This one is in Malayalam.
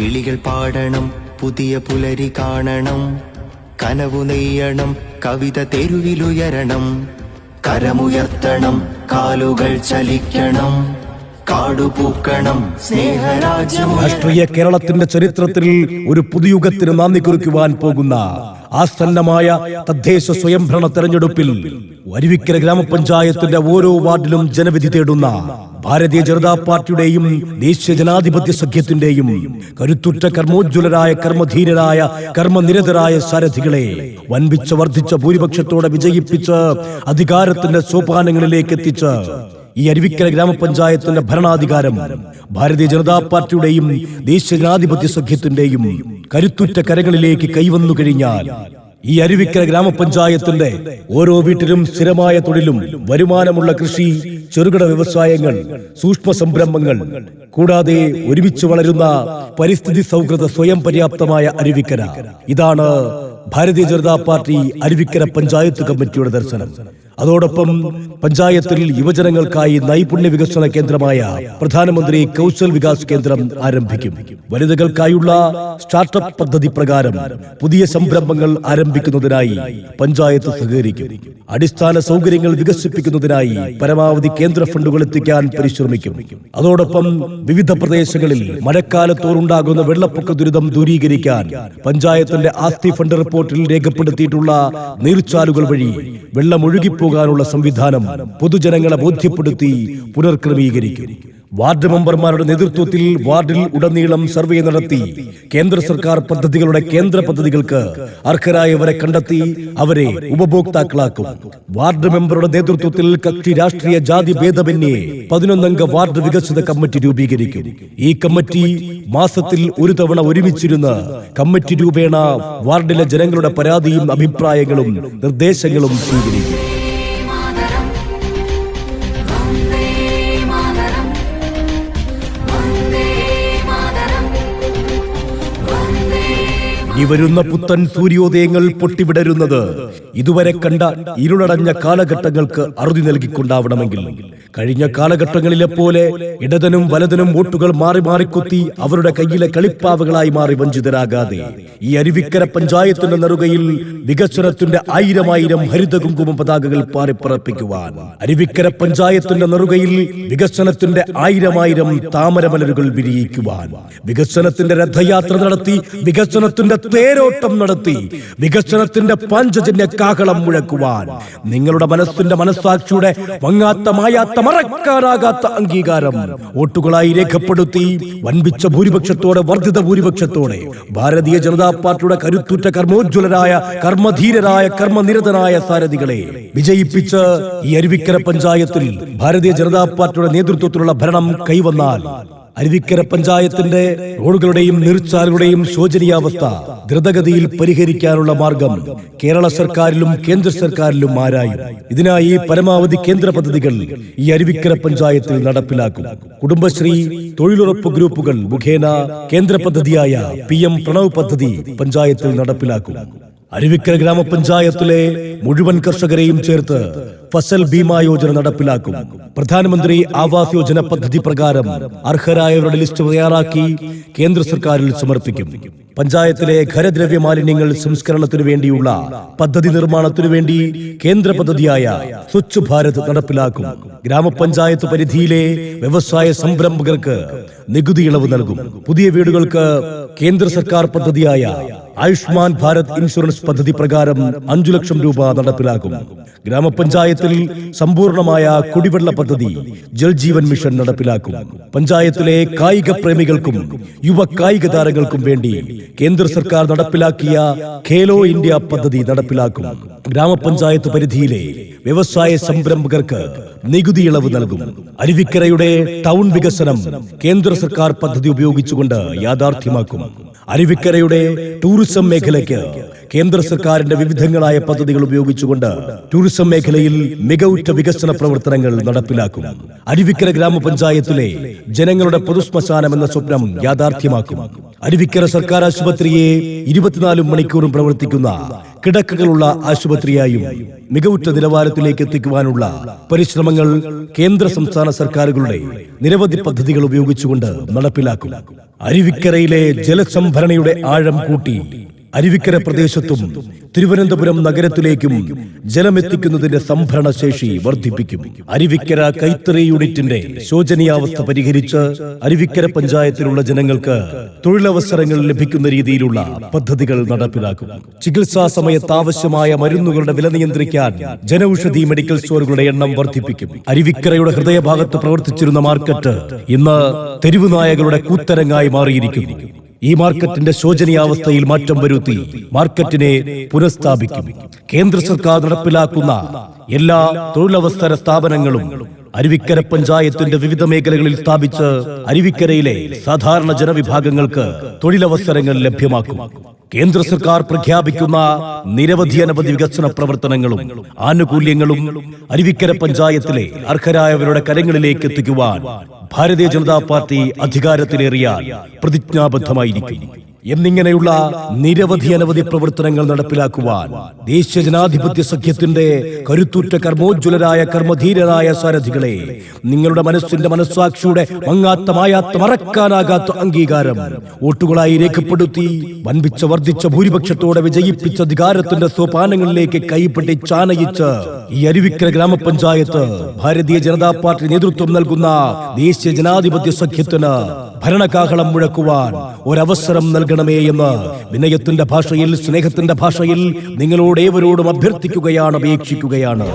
കിളികൾ പാടണം, പുതിയ പുലരി കാണണം, കനവു നെയ്യണം, കവിത തെരുവിലുയരണം, കരമുയർത്തണം, കാലുകൾ ചലിക്കണം, കാടുപൂക്കണം, സ്നേഹരാജ്യം. രാഷ്ട്രീയ കേരളത്തിന്റെ ചരിത്രത്തിൽ ഒരു പുതുയുഗത്തിന് നാന്ദി കുറിക്കുവാൻ പോകുന്ന ആസന്നമായ തദ്ദേശ സ്വയംഭരണ തെരഞ്ഞെടുപ്പിൽ അരുവിക്കര ഗ്രാമപഞ്ചായത്തിന്റെ ഓരോ വാർഡിലും ജനവിധി തേടുന്ന ഭാരതീയ ജനതാ പാർട്ടിയുടെയും ദേശീയ ജനാധിപത്യ സഖ്യത്തിന്റെയും കരുത്തുറ്റ കർമ്മോജ്വലരായ കർമ്മധീരരായ കർമ്മനിരതരായ സാരഥികളെ വൻപിച്ച വർദ്ധിച്ച ഭൂരിപക്ഷത്തോടെ വിജയിപ്പിച്ച് അധികാരത്തിന്റെ സോപാനങ്ങളിലേക്ക് എത്തിച്ച് ഈ അരുവിക്കര ഗ്രാമപഞ്ചായത്തിന്റെ ഭരണാധികാരം ഭാരതീയ ജനതാ പാർട്ടിയുടെയും ദേശീയ ജനാധിപത്യ സഖ്യത്തിന്റെയും കരുത്തുറ്റ കരങ്ങളിലേക്ക് കൈവന്നു കഴിഞ്ഞാൽ ഈ അരുവിക്കര ഗ്രാമപഞ്ചായത്തിന്റെ ഓരോ വീട്ടിലും സ്ഥിരമായ തൊഴിലും വരുമാനമുള്ള കൃഷി, ചെറുകിട വ്യവസായങ്ങൾ, സൂക്ഷ്മ സംരംഭങ്ങൾ, കൂടാതെ ഒരുമിച്ച് വളരുന്ന പരിസ്ഥിതി സൗഹൃദ സ്വയം പര്യാപ്തമായ അരുവിക്കര. ഇതാണ് ഭാരതീയ ജനതാ പാർട്ടി അരുവിക്കര പഞ്ചായത്ത് കമ്മിറ്റിയുടെ ദർശനം. അതോടൊപ്പം പഞ്ചായത്തിൽ യുവജനങ്ങൾക്കായി നൈപുണ്യ വികസന കേന്ദ്രമായ പ്രധാനമന്ത്രി കൗശൽ വികാസ് കേന്ദ്രം ആരംഭിക്കും. വനിതകൾക്കായുള്ള സ്റ്റാർട്ടപ്പ് പദ്ധതി പ്രകാരം പുതിയ സംരംഭങ്ങൾ ആരംഭിക്കുന്നതിനായി പഞ്ചായത്ത് സഹകരിക്കും. അടിസ്ഥാന സൗകര്യങ്ങൾ വികസിപ്പിക്കുന്നതിനായി പരമാവധി കേന്ദ്ര ഫണ്ടുകൾ എത്തിക്കാൻ പരിശ്രമിക്കും. അതോടൊപ്പം വിവിധ പ്രദേശങ്ങളിൽ മഴക്കാലത്തോറുണ്ടാകുന്ന വെള്ളപ്പൊക്ക ദുരിതം ദൂരീകരിക്കാൻ പഞ്ചായത്തിന്റെ ആസ്തി ഫണ്ട് റിപ്പോർട്ടിൽ രേഖപ്പെടുത്തിയിട്ടുള്ള നീർച്ചാലുകൾ വഴി വെള്ളം ഒഴുകിപ്പോകാനുള്ള സംവിധാനം പൊതുജനങ്ങളെ ബോധ്യപ്പെടുത്തി പുനർക്രമീകരിക്കും. വാർഡ് മെമ്പർമാരുടെ നേതൃത്വത്തിൽ വാർഡിൽ ഉടനീളം സർവേ നടത്തി കേന്ദ്ര സർക്കാർ പദ്ധതികളുടെ കേന്ദ്ര പദ്ധതികൾക്ക് അർഹരായവരെ കണ്ടെത്തി അവരെ ഉപഭോക്താക്കളാക്കും. വാർഡ് മെമ്പറുടെ നേതൃത്വത്തിൽ കക്ഷി രാഷ്ട്രീയ ജാതി ഭേദമന്യേ 11 അംഗ വാർഡ് വികസിത കമ്മിറ്റി രൂപീകരിക്കും. ഈ കമ്മിറ്റി മാസത്തിൽ ഒരു തവണ ഒരുമിച്ചിരുന്ന് കമ്മിറ്റി രൂപേണ വാർഡിലെ ജനങ്ങളുടെ പരാതിയും അഭിപ്രായങ്ങളും നിർദ്ദേശങ്ങളും സ്വീകരിക്കും. ഇനി വരുന്ന പുത്തൻ സൂര്യോദയങ്ങൾ പൊട്ടിവിടരുന്നത് ഇതുവരെ കണ്ട ഇരുളടഞ്ഞ കാലഘട്ടങ്ങൾക്ക് അറുതി നൽകിക്കൊണ്ടാവണമെങ്കിൽ കഴിഞ്ഞ കാലഘട്ടങ്ങളിലെ പോലെ ഇടതനും വലതനും വോട്ടുകൾ മാറി മാറിക്കൊത്തി അവരുടെ കയ്യിലെ കളിപ്പാവകളായി മാറി വഞ്ചിതരാകാതെ ഈ അരുവിക്കര പഞ്ചായത്തിന്റെ നെറുകയിൽ വികസനത്തിന്റെ 1000 ഹരിത കുങ്കുമ പതാകകൾ പാറിപ്പറപ്പിക്കുവാൻ, അരുവിക്കര പഞ്ചായത്തിന്റെ നെറുകയിൽ വികസനത്തിന്റെ 1000 താമരമലരുകൾ വിരിയിക്കുവാൻ, വികസനത്തിന്റെ രഥയാത്ര നടത്തി വികസനത്തിന്റെ തേരോട്ടം നടത്തി വികസനത്തിന്റെ പഞ്ചജന്യ കാഹളം മുഴക്കുവാൻ നിങ്ങളുടെ മനസ്സിന്റെ മനസ്സാക്ഷിയുടെ വങ്ങാത്ത മായാത്ത മറക്കാനാകാത്ത അംഗീകാരം വോട്ടുകളായി രേഖപ്പെടുത്തി വൻപിച്ച ഭൂരിപക്ഷത്തോടെ വർദ്ധിത ഭൂരിപക്ഷത്തോടെ ഭാരതീയ ജനതാ പാർട്ടിയുടെ കരുത്തുറ്റ കർമ്മോജ്വലരായ കർമ്മധീരരായ കർമ്മനിരതനായ സാരഥികളെ വിജയിപ്പിച്ച് ഈ അരുവിക്കര പഞ്ചായത്തിൽ ഭാരതീയ ജനതാ പാർട്ടിയുടെ നേതൃത്വത്തിലുള്ള ഭരണം കൈവന്നാൽ അരുവിക്കര പഞ്ചായത്തിന്റെ റോഡുകളുടെയും നീർച്ചാലുകളുടെയും ശോചനീയാവസ്ഥ ദ്രുതഗതിയിൽ പരിഹരിക്കാനുള്ള മാർഗം കേരള സർക്കാരിലും കേന്ദ്ര സർക്കാരിലും ആരായും. ഇതിനായി പരമാവധി കേന്ദ്ര പദ്ധതികൾ ഈ അരുവിക്കര പഞ്ചായത്തിൽ നടപ്പിലാക്കും. കുടുംബശ്രീ, തൊഴിലുറപ്പ് ഗ്രൂപ്പുകൾ മുഖേന കേന്ദ്ര പദ്ധതിയായ PM പ്രണവ് പദ്ധതി പഞ്ചായത്തിൽ നടപ്പിലാക്കും. അരുവിക്കര ഗ്രാമപഞ്ചായത്തിലെ മുഴുവൻ കർഷകരെയും ചേർത്ത് ഫസൽ ബീമാ യോജന നടപ്പിലാക്കും. പ്രധാനമന്ത്രി ആവാസ് യോജന പദ്ധതി പ്രകാരം അർഹരായവരുടെ ലിസ്റ്റ് തയ്യാറാക്കി കേന്ദ്ര സർക്കാരിൽ സമർപ്പിക്കും. പഞ്ചായത്തിലെ ഖരദ്രവ്യ മാലിന്യങ്ങൾ സംസ്കരണത്തിനു വേണ്ടിയുള്ള പദ്ധതി നിർമ്മാണത്തിനു വേണ്ടി കേന്ദ്ര പദ്ധതിയായ സ്വച്ഛ് ഭാരത് നടപ്പിലാക്കും. ഗ്രാമപഞ്ചായത്ത് പരിധിയിലെ വ്യവസായ സംരംഭകർക്ക് നികുതി ഇളവ് നൽകും. പുതിയ വീടുകൾക്ക് കേന്ദ്ര സർക്കാർ പദ്ധതിയായ ആയുഷ്മാൻ ഭാരത് ഇൻഷുറൻസ് പദ്ധതി പ്രകാരം 5 ലക്ഷം രൂപ നടപ്പിലാക്കും. ഗ്രാമപഞ്ചായത്തിൽ സമ്പൂർണമായ കുടിവെള്ള പദ്ധതി ജൽ ജീവൻ മിഷൻ നടപ്പിലാക്കും. പഞ്ചായത്തിലെ കായിക പ്രേമികൾക്കും യുവ കായിക താരങ്ങൾക്കും വേണ്ടി കേന്ദ്ര സർക്കാർ നടപ്പിലാക്കിയ ഖേലോ ഇന്ത്യ പദ്ധതി നടപ്പിലാക്കും. ഗ്രാമപഞ്ചായത്ത് പരിധിയിലെ വ്യവസായ സംരംഭകർക്ക് നികുതി ഇളവ് നൽകും. അരുവിക്കരയുടെ ടൗൺ വികസനം കേന്ദ്ര സർക്കാർ പദ്ധതി ഉപയോഗിച്ചുകൊണ്ട് യാഥാർത്ഥ്യമാക്കും. അരുവിക്കരയുടെ ടൂറിസം മേഖലയ്ക്ക് കേന്ദ്ര സർക്കാരിന്റെ വിവിധങ്ങളായ പദ്ധതികൾ ഉപയോഗിച്ചുകൊണ്ട് ടൂറിസം മേഖലയിൽ മികവുറ്റ വികസന പ്രവർത്തനങ്ങൾ നടപ്പിലാക്കും. അരുവിക്കര ഗ്രാമപഞ്ചായത്തിലെ ജനങ്ങളുടെ പൊതുശ്മശാനം എന്ന സ്വപ്നം യാഥാർത്ഥ്യമാക്കും. അരുവിക്കര സർക്കാർ ആശുപത്രിയെ 24 മണിക്കൂറും പ്രവർത്തിക്കുന്ന കിടക്കകളുള്ള ആശുപത്രിയായും മികവുറ്റ നിലവാരത്തിലേക്ക് എത്തിക്കുവാനുള്ള പരിശ്രമങ്ങൾ കേന്ദ്ര സംസ്ഥാന സർക്കാരുകളുടെ നിരവധി പദ്ധതികൾ ഉപയോഗിച്ചുകൊണ്ട് നടപ്പിലാക്കും. അരുവിക്കരയിലെ ജലസംഭരണിയുടെ ആഴം കൂട്ടി അരുവിക്കര പ്രദേശത്തും തിരുവനന്തപുരം നഗരത്തിലേക്കും ജലമെത്തിക്കുന്നതിന്റെ സംഭരണ ശേഷി വർദ്ധിപ്പിക്കും. അരുവിക്കര കൈത്തറി യൂണിറ്റിന്റെ ശോചനീയാവസ്ഥ പരിഹരിച്ച് അരുവിക്കര പഞ്ചായത്തിലുള്ള ജനങ്ങൾക്ക് തൊഴിലവസരങ്ങൾ ലഭിക്കുന്ന രീതിയിലുള്ള പദ്ധതികൾ നടപ്പിലാക്കും. ചികിത്സാ സമയത്ത് ആവശ്യമായ മരുന്നുകളുടെ വില നിയന്ത്രിക്കാൻ ജനൌഷധി മെഡിക്കൽ സ്റ്റോറുകളുടെ എണ്ണം വർദ്ധിപ്പിക്കും. അരുവിക്കരയുടെ ഹൃദയഭാഗത്ത് പ്രവർത്തിച്ചിരുന്ന മാർക്കറ്റ് ഇന്ന് തെരുവുനായകളുടെ കൂത്തരങ്ങായി മാറിയിരിക്കുന്നു. ഈ മാർക്കറ്റിന്റെ ശോചനീയാവസ്ഥയിൽ മാറ്റം വരുത്തി മാർക്കറ്റിനെ പുനഃസ്ഥാപിക്കും. കേന്ദ്ര സർക്കാർ നടപ്പിലാക്കുന്ന എല്ലാ തൊഴിലവസര സ്ഥാപനങ്ങളും അരുവിക്കര പഞ്ചായത്തിന്റെ വിവിധ മേഖലകളിൽ സ്ഥാപിച്ച് അരുവിക്കരയിലെ സാധാരണ ജനവിഭാഗങ്ങൾക്ക് തൊഴിലവസരങ്ങൾ ലഭ്യമാക്കും. കേന്ദ്ര സർക്കാർ പ്രഖ്യാപിക്കുന്ന അനവധി വികസന പ്രവർത്തനങ്ങളും ആനുകൂല്യങ്ങളും അരുവിക്കര പഞ്ചായത്തിലെ അർഹരായവരുടെ കരങ്ങളിലേക്ക് എത്തിക്കുവാൻ ഭാരതീയ ജനതാ പാർട്ടി അധികാരത്തിലേറിയാൽ പ്രതിജ്ഞാബദ്ധമായിരിക്കും. എന്നിങ്ങനെയുള്ള അനവധി പ്രവർത്തനങ്ങൾ നടപ്പിലാക്കുവാൻ ദേശീയ ജനാധിപത്യ സഖ്യത്തിന്റെ കരുത്തുറ്റ കർമ്മോജ്വലരായ കർമ്മധീരരായ സാരഥികളെ, നിങ്ങളുടെ മനസ്സാക്ഷിയുടെ മായാത്ത മറക്കാനാകാത്ത അംഗീകാരം വോട്ടുകളായി രേഖപ്പെടുത്തി വർദ്ധിച്ച ഭൂരിപക്ഷത്തോടെ വിജയിപ്പിച്ച അധികാരത്തിന്റെ സോപാനങ്ങളിലേക്ക് കൈപ്പെട്ടി ചാനയിച്ച് ഈ അരുവിക്കര ഗ്രാമപഞ്ചായത്ത് ഭാരതീയ ജനതാ പാർട്ടി നേതൃത്വം നൽകുന്ന ദേശീയ ജനാധിപത്യ സഖ്യത്തിന് ഭരണകാഹളം മുഴക്കുവാൻ ഒരവസരം നൽകണമേ എന്ന് വിനയത്തിന്റെ ഭാഷയിൽ, സ്നേഹത്തിന്റെ ഭാഷയിൽ നിങ്ങളോട് ഏവരോടും അഭ്യർത്ഥിക്കുകയാണ്, അപേക്ഷിക്കുകയാണ്.